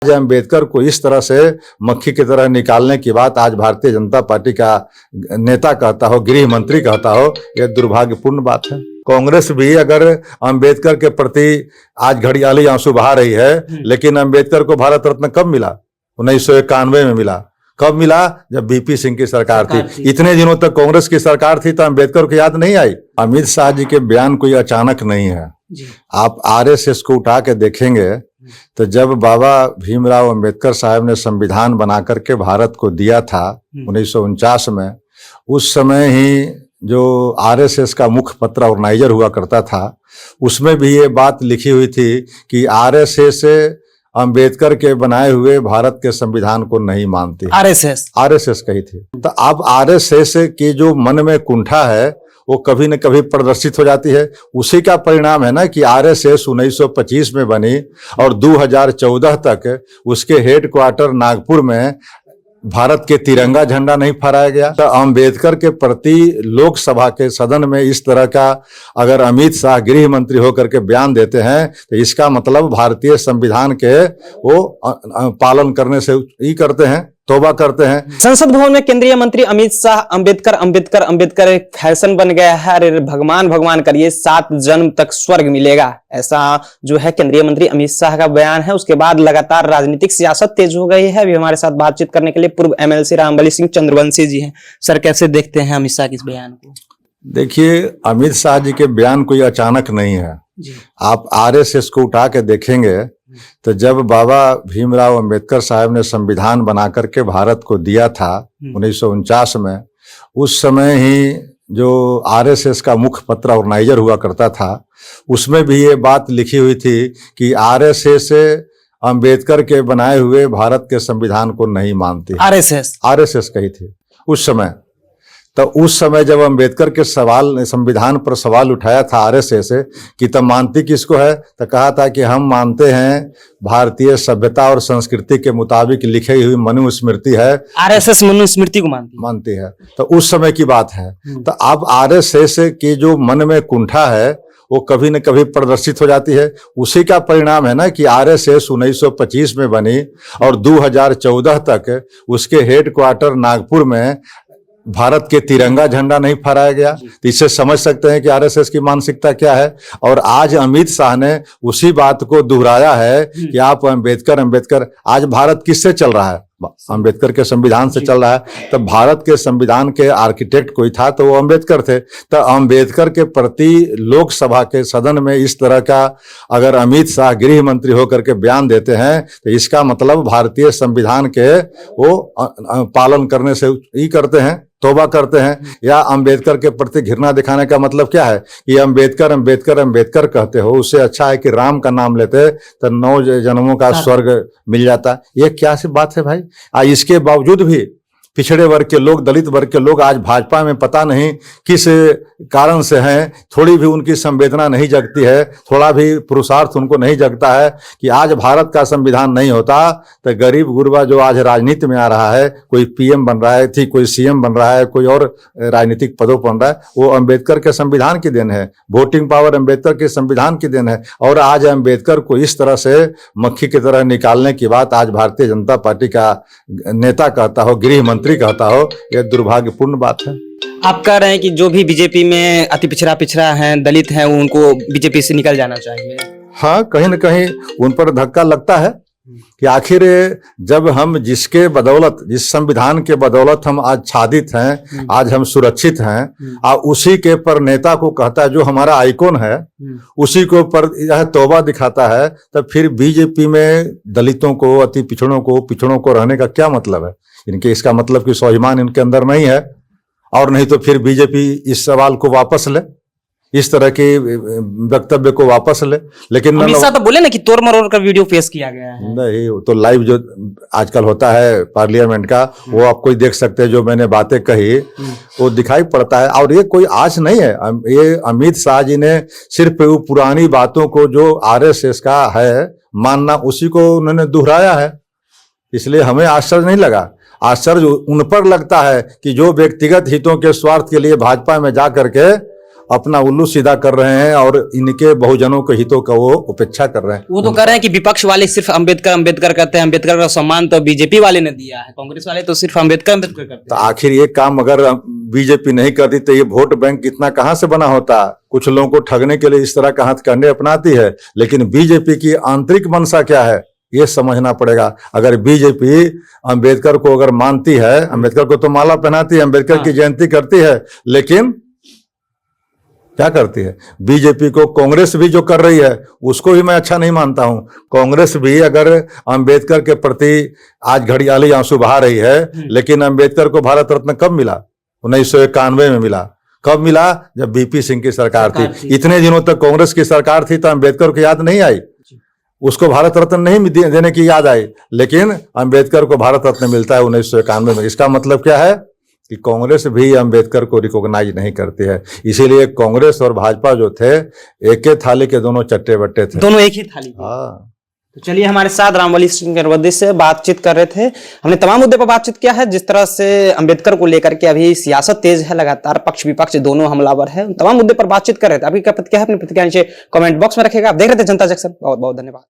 आज अम्बेडकर को इस तरह से मक्खी की तरह निकालने की बात आज भारतीय जनता पार्टी का नेता कहता हो, गृह मंत्री कहता हो, यह दुर्भाग्यपूर्ण बात है। कांग्रेस भी अगर अम्बेडकर के प्रति आज घड़ियाली आंसू बहा रही है, लेकिन अम्बेडकर को भारत रत्न कब मिला? 1991 में मिला। कब मिला? जब बीपी सिंह की सरकार थी। इतने दिनों तक कांग्रेस की सरकार थी तो अम्बेडकर को याद नहीं आई। अमित शाह जी के बयान कोई अचानक नहीं है। आप आरएसएस को उठा के देखेंगे तो जब बाबा भीमराव अंबेडकर साहब ने संविधान बना करके भारत को दिया था 1949 में, उस समय ही जो आरएसएस का मुख्य पत्र ऑर्गेनाइजर हुआ करता था, उसमें भी ये बात लिखी हुई थी कि आरएसएस अंबेडकर के बनाए हुए भारत के संविधान को नहीं मानती। आरएसएस कही थी। तो अब आरएसएस की जो मन में कुंठा है वो कभी न कभी प्रदर्शित हो जाती है। उसी का परिणाम है ना कि आरएसएस 1925 में बनी और 2014 तक उसके हेडक्वार्टर नागपुर में भारत के तिरंगा झंडा नहीं फहराया गया। तो अम्बेडकर के प्रति लोकसभा के सदन में इस तरह का अगर अमित शाह गृह मंत्री होकर के बयान देते हैं तो इसका मतलब भारतीय संविधान के वो पालन करने से ही करते हैं, तौबा करते हैं। संसद भवन में केंद्रीय मंत्री अमित शाह अंबेडकर एक फैशन बन गया है। अरे भगवान भगवान करिए, 7 जन्म तक स्वर्ग मिलेगा, ऐसा जो है केंद्रीय मंत्री अमित शाह का बयान है। उसके बाद लगातार राजनीतिक सियासत तेज हो गई है। अभी हमारे साथ बातचीत करने के लिए पूर्व एमएलसी रामबली सिंह चंद्रवंशी जी हैं। सर, कैसे देखते हैं अमित शाह के इस बयान को? देखिए, अमित शाह जी के बयान कोई अचानक नहीं है। आप आरएसएस को उठा के देखेंगे तो जब बाबा भीमराव अंबेडकर साहब ने संविधान बना करके भारत को दिया था 1949 में, उस समय ही जो आरएसएस का मुख्य पत्र ऑर्गेनाइजर हुआ करता था, उसमें भी ये बात लिखी हुई थी कि आरएसएस अंबेडकर के बनाए हुए भारत के संविधान को नहीं मानती। आरएसएस कही थी उस समय। तो उस समय जब अंबेडकर के संविधान पर सवाल उठाया था आरएसएस कि तब मानती किसको है, तो कहा था कि हम मानते हैं भारतीय सभ्यता और संस्कृति के मुताबिक लिखी हुई मनुस्मृति है। आरएसएस मनुस्मृति को मानती है। तो उस समय की बात है। तो अब आरएसएस की जो मन में कुंठा है वो कभी न कभी प्रदर्शित हो जाती है। उसी का परिणाम है ना कि आरएसएस 1925 में बनी और 2014 तक उसके हेडक्वार्टर नागपुर में भारत के तिरंगा झंडा नहीं फहराया गया। तो इससे समझ सकते हैं कि आरएसएस की मानसिकता क्या है। और आज अमित शाह ने उसी बात को दोहराया है कि आप अंबेडकर, आज भारत किससे चल रहा है? अंबेडकर के संविधान से चल रहा है। तो भारत के संविधान के आर्किटेक्ट कोई था तो वो अंबेडकर थे। तो अंबेडकर के प्रति लोकसभा के सदन में इस तरह का अगर अमित शाह गृह मंत्री होकर के बयान देते हैं तो इसका मतलब भारतीय संविधान के वो पालन करने से ही करते हैं, तौबा करते हैं। या अंबेडकर के प्रति घृणा दिखाने का मतलब क्या है कि अंबेडकर कहते हो, उससे अच्छा है कि राम का नाम लेते तो 9 जन्मों का स्वर्ग मिल जाता। ये क्या सी बात है भाई? इसके बावजूद भी पिछड़े वर्ग के लोग, दलित वर्ग के लोग आज भाजपा में पता नहीं किस कारण से हैं। थोड़ी भी उनकी संवेदना नहीं जगती है, थोड़ा भी पुरुषार्थ उनको नहीं जगता है कि आज भारत का संविधान नहीं होता तो गरीब गुरबा जो आज राजनीति में आ रहा है, कोई पीएम बन रहा है, कोई सीएम बन रहा है, कोई और राजनीतिक पदों पर बन रहा है, वो अंबेडकर के संविधान की देन है। वोटिंग पावर अंबेडकर के संविधान की देन है। और आज अंबेडकर को इस तरह से मक्खी की तरह निकालने की बात आज भारतीय जनता पार्टी का नेता कहता हो, गृह मंत्री कहता हो, यह दुर्भाग्यपूर्ण बात है। आप कह रहे हैं कि जो भी बीजेपी में अति पिछड़ा हैं, दलित हैं, उनको बीजेपी से निकल जाना चाहिए। हाँ, कहीं न कहीं उन पर धक्का लगता है कि आखिर जब हम जिसके बदौलत, जिस संविधान के बदौलत हम आज छादित हैं, आज हम सुरक्षित हैं, और उसी के पर नेता को कहता है जो हमारा आइकॉन है, उसी को पर यह तौबा दिखाता है, तब फिर बीजेपी में दलितों को, अति पिछड़ों को रहने का क्या मतलब है? इनके इसका मतलब कि स्वाभिमान इनके अंदर नहीं है। और नहीं तो फिर बीजेपी इस सवाल को वापस ले, इस तरह के वक्तव्य को वापस ले। लेकिन अमित शाह तो बोले ना कि तोड़ मरोड़ का वीडियो पेश किया गया है। नहीं, तो लाइव जो आजकल होता है पार्लियामेंट का, वो आप कोई देख सकते हैं। जो मैंने बातें कही वो दिखाई पड़ता है। और ये कोई आज नहीं है, ये अमित शाह जी ने सिर्फ वो पुरानी बातों को जो आरएसएस का है मानना, उसी को उन्होंने दोहराया है। इसलिए हमें आश्चर्य नहीं लगा। आश्चर्य उन पर लगता है कि जो व्यक्तिगत हितों के स्वार्थ के लिए भाजपा में जा करके अपना उल्लू सीधा कर रहे हैं और इनके बहुजनों के हितों का वो उपेक्षा कर रहे हैं। वो तो कह रहे हैं कि विपक्ष वाले सिर्फ अंबेडकर अंबेडकर करते हैं, अंबेडकर का सम्मान तो बीजेपी वाले ने दिया है, कांग्रेस वाले तो सिर्फ अंबेडकर अंबेडकर करते तो हैं। आखिर ये काम अगर बीजेपी नहीं करती तो ये वोट बैंक इतना कहां से बना होता? कुछ लोगों को ठगने के लिए इस तरह का हथकंडे अपनाती है। लेकिन बीजेपी की आंतरिक मंशा क्या है ये समझना पड़ेगा। अगर बीजेपी अंबेडकर को अगर मानती है, अंबेडकर को तो माला पहनाती है, अंबेडकर की जयंती करती है, लेकिन क्या करती है बीजेपी को कांग्रेस भी जो कर रही है उसको भी मैं अच्छा नहीं मानता हूं। कांग्रेस भी अगर अंबेडकर के प्रति आज घड़ियाली आंसू बहा रही है, लेकिन अंबेडकर को भारत रत्न कब मिला? 1991 में मिला। कब मिला? जब बीपी सिंह की सरकार थी। इतने दिनों तक कांग्रेस की सरकार थी तो अंबेडकर को याद नहीं आई, उसको भारत रत्न नहीं देने की याद आई, लेकिन अंबेडकर को भारत रत्न मिलता है 1991 में। इसका मतलब क्या है कि कांग्रेस भी अंबेडकर को रिकॉग्नाइज नहीं करती है। इसीलिए कांग्रेस और भाजपा जो थे एक ही थाली के दोनों चट्टे बट्टे थे, दोनों एक ही थाली के। हाँ। तो चलिए, हमारे साथ रामबली सिंह गिरवदी से बातचीत कर रहे थे। हमने तमाम मुद्दे पर बातचीत किया है, जिस तरह से अंबेडकर को लेकर के अभी सियासत तेज है, लगातार पक्ष विपक्ष दोनों हमलावर है, तमाम मुद्दे पर बातचीत कर रहे थे। आपकी क्या प्रतिक्रिया है? अपनी प्रतिक्रिया नीचे कमेंट बॉक्स में रखेगा। आप देख रहे थे जनता जंक्शन। बहुत बहुत धन्यवाद।